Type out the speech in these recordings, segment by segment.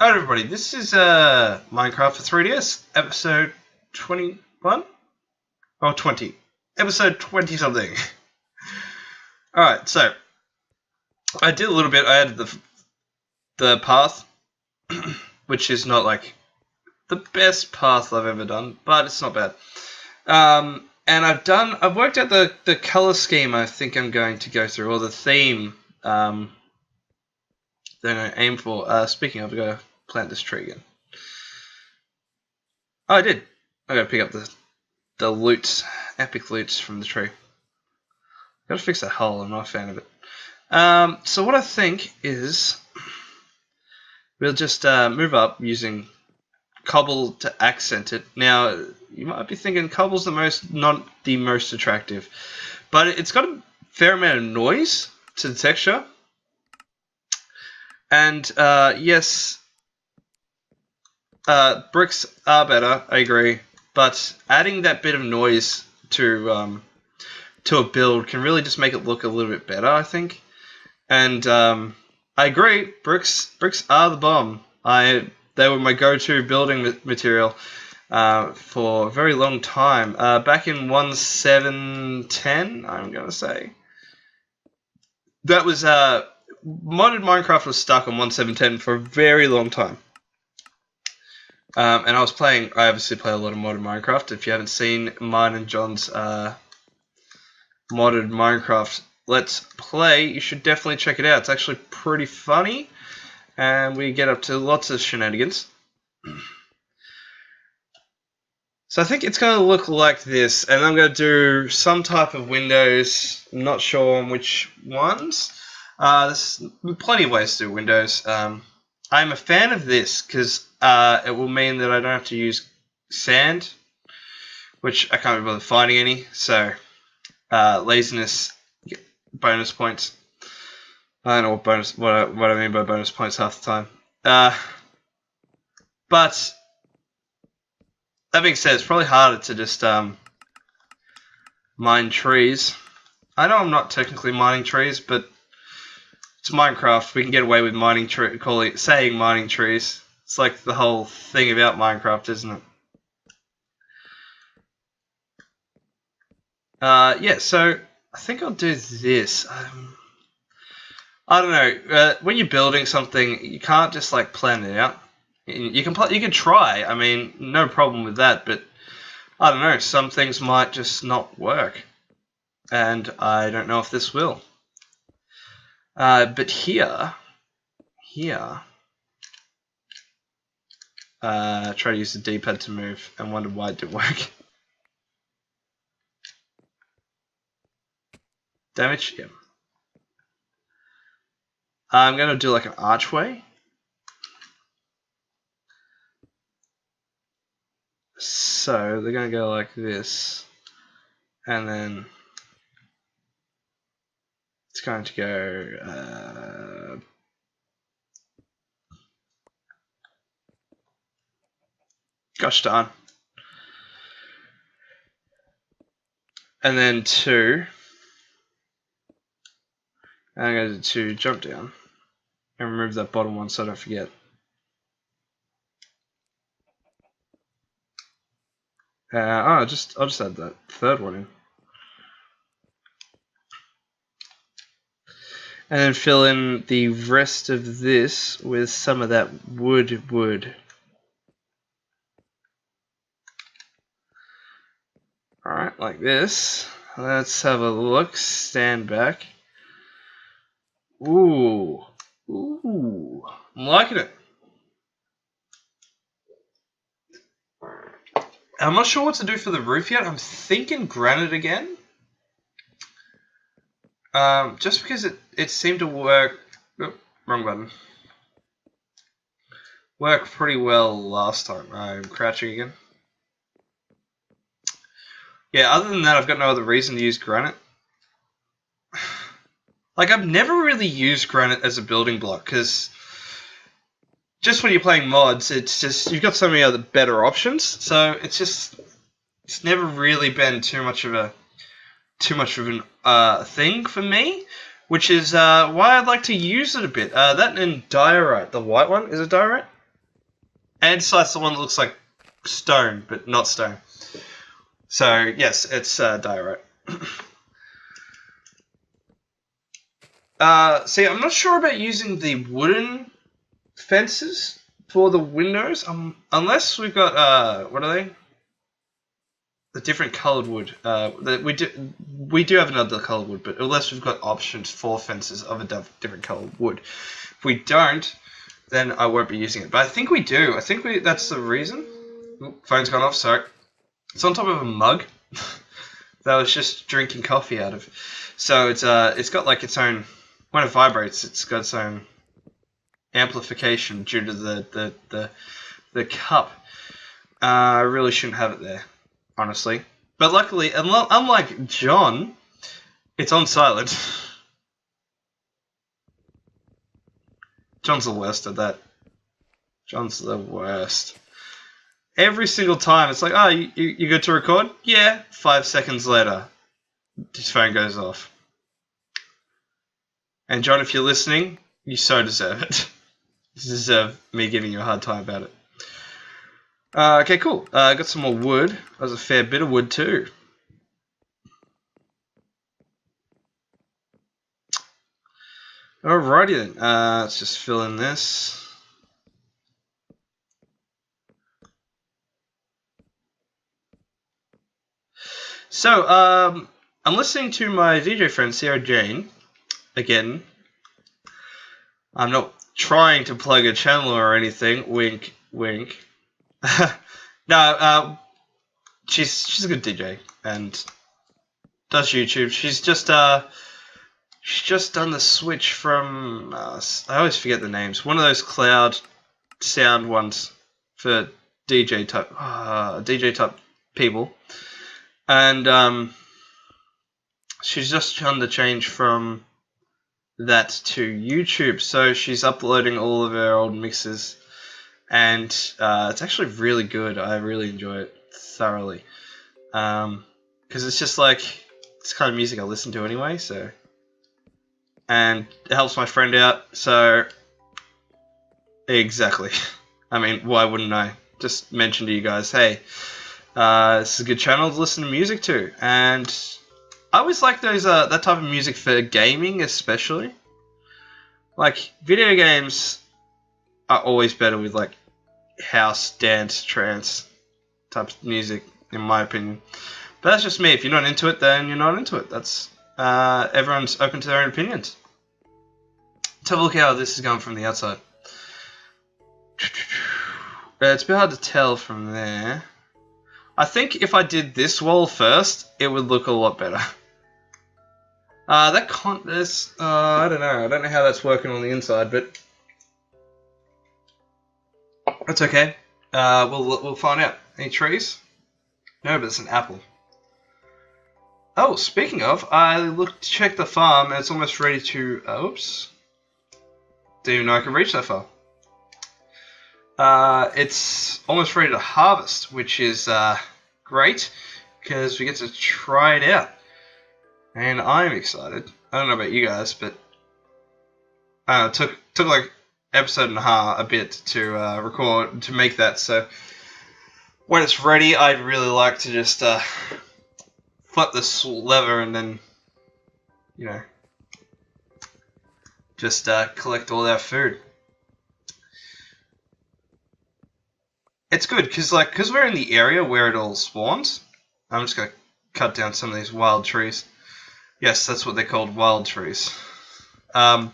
Alright everybody, this is Minecraft for 3DS, episode 21? Or 20. Episode 20 something. Alright, so, I did a little bit, I added the path, which is not like the best path I've ever done, but it's not bad. And I've worked out the colour scheme I think I'm going to go through, or the theme that I aim for. Speaking of, I've got to plant this tree again. Oh, I did. I gotta pick up the loots, epic loots from the tree. Gotta fix that hole, I'm not a fan of it. So what I think is we'll just move up using cobble to accent it. Now, you might be thinking cobble's not the most attractive, but it's got a fair amount of noise to the texture. And yes, bricks are better, I agree, but adding that bit of noise to a build can really just make it look a little bit better, I think. And I agree, bricks are the bomb. They were my go-to building material for a very long time. Back in 1.7.10, I'm gonna say. That was modded Minecraft was stuck on 1.7.10 for a very long time. And I obviously play a lot of modded Minecraft. If you haven't seen mine and John's modded Minecraft Let's Play, you should definitely check it out. It's actually pretty funny, and we get up to lots of shenanigans. So I think it's going to look like this, and I'm going to do some type of windows. I'm not sure on which ones. There's plenty of ways to do windows. I'm a fan of this because it will mean that I don't have to use sand, which I can't be bothered finding any. So laziness, bonus points. I don't know what I mean by bonus points half the time. But that being said, it's probably harder to just mine trees. I know I'm not technically mining trees, but it's Minecraft. We can get away with saying mining trees. It's like the whole thing about Minecraft, isn't it? Yeah, so I think I'll do this. I don't know. When you're building something, you can't just like plan it out. You can try. I mean, no problem with that. But I don't know. Some things might just not work, and I don't know if this will. But here, try to use the D-pad to move, and wonder why it didn't work. Damage, yeah. I'm gonna do like an archway. So they're going to go like this, and then it's going to go gosh darn. And then 2, I'm going to jump down and remove that bottom one so I don't forget. I'll just add that third one in. And then fill in the rest of this with some of that wood. Alright, like this. Let's have a look. Stand back. Ooh. I'm liking it. I'm not sure what to do for the roof yet. I'm thinking granite again. Just because it seemed to work... Oh, wrong button. Work pretty well last time. I'm crouching again. Yeah, other than that, I've got no other reason to use granite. Like, I've never really used granite as a building block, because just when you're playing mods, it's just, you've got so many other better options, so it's never really been too much of an thing for me, which is why I'd like to use it a bit. That and diorite, the white one, is it diorite? Andesite's the one that looks like stone, but not stone. So, yes, it's diorite. See, I'm not sure about using the wooden fences for the windows, unless we've got, what are they? The different coloured wood. We do have another coloured wood, but unless we've got options for fences of a different coloured wood. If we don't, then I won't be using it. But I think we do. I think that's the reason. Ooh, phone's gone off, sorry. It's on top of a mug that I was just drinking coffee out of. So it's got like its own, when it vibrates, it's got its own amplification due to the cup. I really shouldn't have it there, honestly. But luckily, unlike John, it's on silent. John's the worst at that. John's the worst. Every single time, it's like, oh, you good to record? Yeah. 5 seconds later, his phone goes off. And John, if you're listening, you so deserve it. You deserve me giving you a hard time about it. Okay, cool. I got some more wood. That was a fair bit of wood too. Alrighty then. Let's just fill in this. So, I'm listening to my DJ friend Sarah Jane again. I'm not trying to plug a channel or anything. Wink, wink. No, she's a good DJ and does YouTube. She's just done the switch from I always forget the names. One of those cloud sound ones for DJ type people. And she's just done the change from that to YouTube. So she's uploading all of her old mixes. And it's actually really good. I really enjoy it thoroughly. Because it's just like, it's the kind of music I listen to anyway, so. And it helps my friend out, so. Exactly. I mean, why wouldn't I? Just mention to you guys, hey, this is a good channel to listen to music to. And I always like those that type of music for gaming, especially. Like, video games are always better with like house, dance, trance type of music, in my opinion. But that's just me. If you're not into it, then you're not into it. That's everyone's open to their own opinions. Let's have a look at how this is going from the outside. It's a bit hard to tell from there. I think if I did this wall first, it would look a lot better. I don't know. I don't know how that's working on the inside, but that's okay. We'll find out. Any trees? No, but it's an apple. Oh, speaking of, I checked the farm and it's almost ready to. Oops. Didn't even know I could reach that far. It's almost ready to harvest, which is great because we get to try it out, and I'm excited. I don't know about you guys, but it took like episode and a bit to record to make that. So when it's ready, I'd really like to just flip this lever and then, you know, just collect all our food. It's good because we're in the area where it all spawns. I'm just gonna cut down some of these wild trees. Yes, that's what they're called, wild trees. I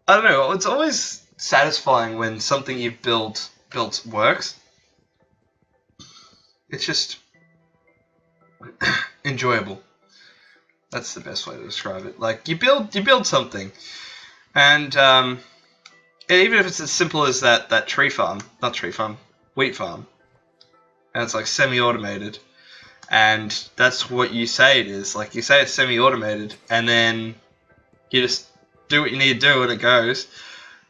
don't know. It's always satisfying when something you've built works. It's just enjoyable. That's the best way to describe it. Like you build something, and even if it's as simple as that wheat farm, and it's like semi-automated, and that's what you say it is. Like you say it's semi-automated, and then you just do what you need to do and it goes.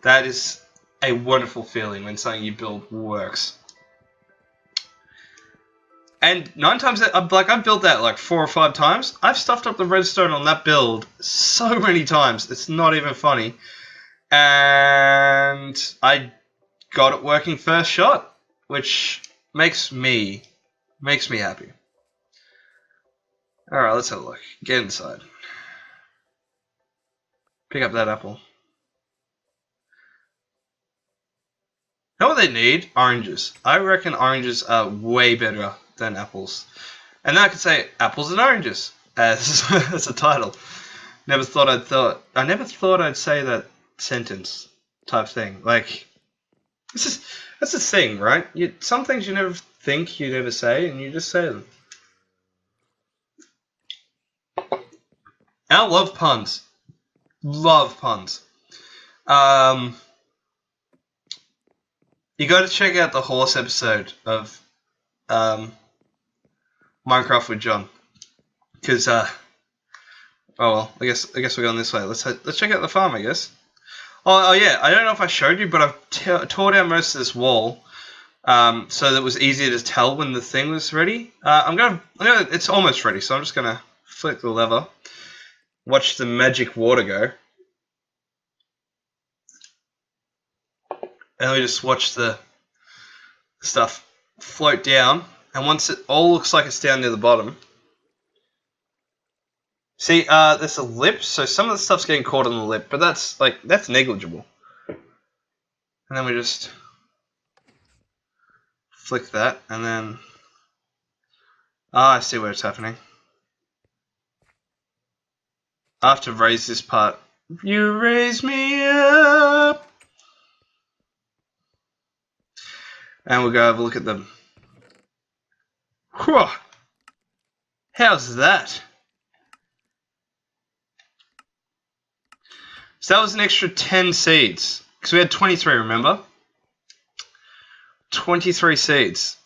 That is a wonderful feeling when something you build works. And 9 times I've built that like 4 or 5 times. I've stuffed up the redstone on that build so many times. It's not even funny. and I got it working first shot, which makes me happy. All right, let's have a look. Get inside. Pick up that apple. Know what they need? Oranges. I reckon oranges are way better than apples. And then I could say apples and oranges as as a title. I never thought I'd say that sentence type thing. Like that's the thing, right? Some things you never think you'd ever say, and you just say them. I love puns. Love puns. You got to check out the horse episode of Minecraft with John, because oh well, I guess we're going this way. Let's check out the farm, I guess. Oh yeah, I don't know if I showed you, but I've tore down most of this wall, so that it was easier to tell when the thing was ready. It's almost ready, so I'm just gonna flick the lever, watch the magic water go, and we just watch the stuff float down. And once it all looks like it's down near the bottom, see, there's a lip, so some of the stuff's getting caught on the lip, but that's negligible. And then we just flick that, and then I see where it's happening. I have to raise this part. You raise me up, and we'll go have a look at them. Whew. How's that? So that was an extra 10 seeds. Because we had 23, remember? 23 seeds.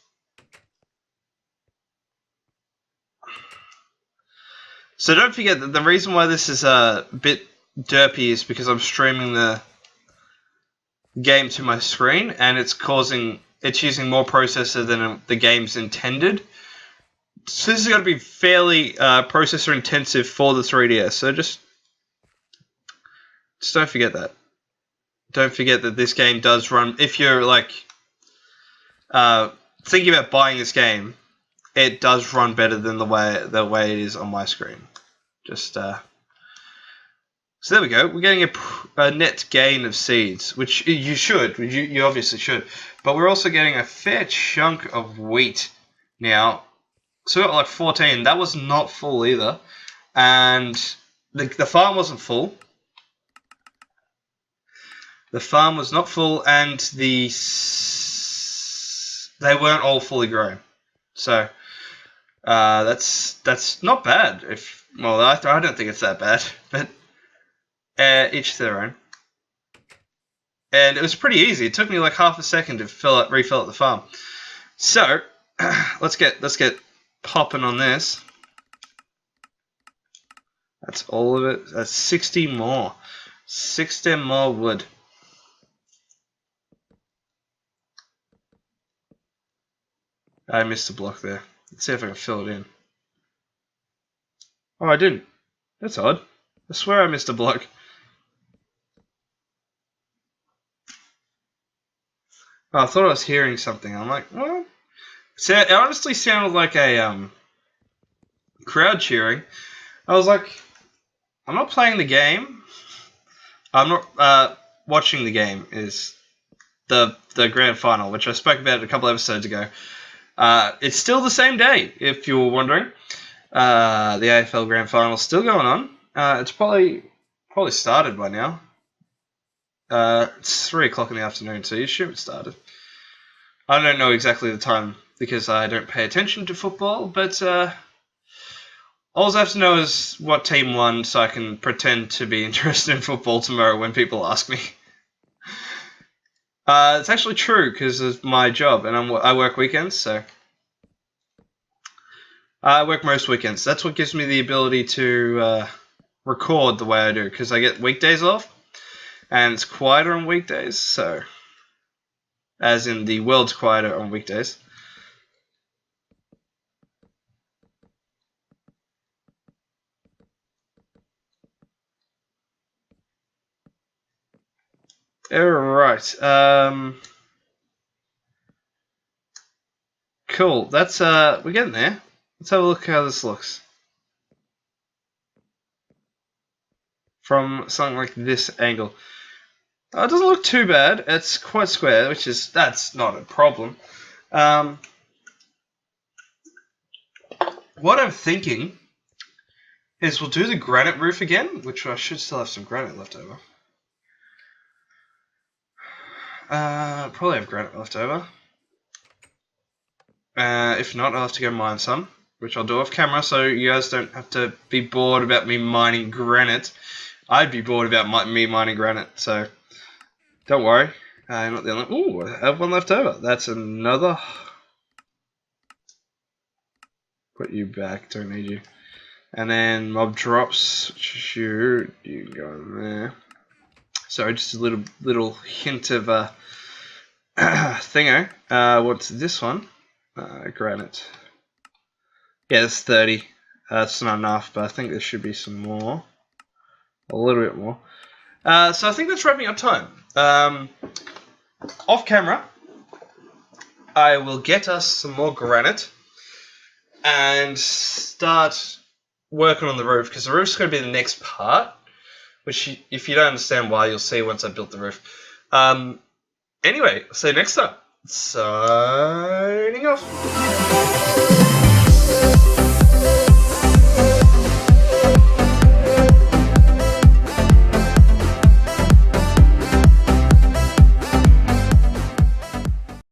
So don't forget that the reason why this is a bit derpy is because I'm streaming the game to my screen, and it's using more processor than the game's intended. So this is going to be fairly processor intensive for the 3DS. So just don't forget that. Don't forget that this game does run. If you're like thinking about buying this game, it does run better than the way it is on my screen. Just so there we go. We're getting a net gain of seeds, which you should. You obviously should. But we're also getting a fair chunk of wheat now. So we got like 14. That was not full either, and the farm wasn't full. The farm was not full, and they weren't all fully grown. So that's not bad. I don't think it's that bad, but each to their own. And it was pretty easy. It took me like half a second to refill at the farm. So let's get popping on this. That's all of it. That's 60 more. 60 more wood. I missed a block there. Let's see if I can fill it in. Oh, I didn't. That's odd. I swear I missed a block. Oh, I thought I was hearing something. I'm like, what? So it honestly sounded like a crowd cheering. I was like, I'm not playing the game. I'm not watching the game. Is the grand final, which I spoke about a couple episodes ago. It's still the same day, if you were wondering. The AFL Grand Final is still going on. It's probably started by now. It's 3 o'clock in the afternoon, so you assume it started. I don't know exactly the time because I don't pay attention to football, but all I have to know is what team won, so I can pretend to be interested in football tomorrow when people ask me. It's actually true because of my job, and I work weekends, so I work most weekends. That's what gives me the ability to record the way I do, because I get weekdays off, and it's quieter on weekdays, so as in the world's quieter on weekdays. Alright. Cool. That's we're getting there. Let's have a look how this looks. From something like this angle. It doesn't look too bad. It's quite square, that's not a problem. What I'm thinking is we'll do the granite roof again, which I should still have some granite left over. Probably have granite left over. If not, I'll have to go mine some, which I'll do off camera so you guys don't have to be bored about me mining granite. I'd be bored about me mining granite, so don't worry. I'm not the only. Ooh, I have one left over. That's another. Put you back, don't need you. And then mob drops, shoot, you can go in there. Sorry, just a little hint of thingo. What's this one? Granite. Yeah, it's 30. That's not enough, but I think there should be some more. A little bit more. So I think that's wrapping up time. Off camera, I will get us some more granite and start working on the roof, because the roof's going to be the next part, which if you don't understand why, you'll see once I built the roof. Anyway, see you next time. Signing off.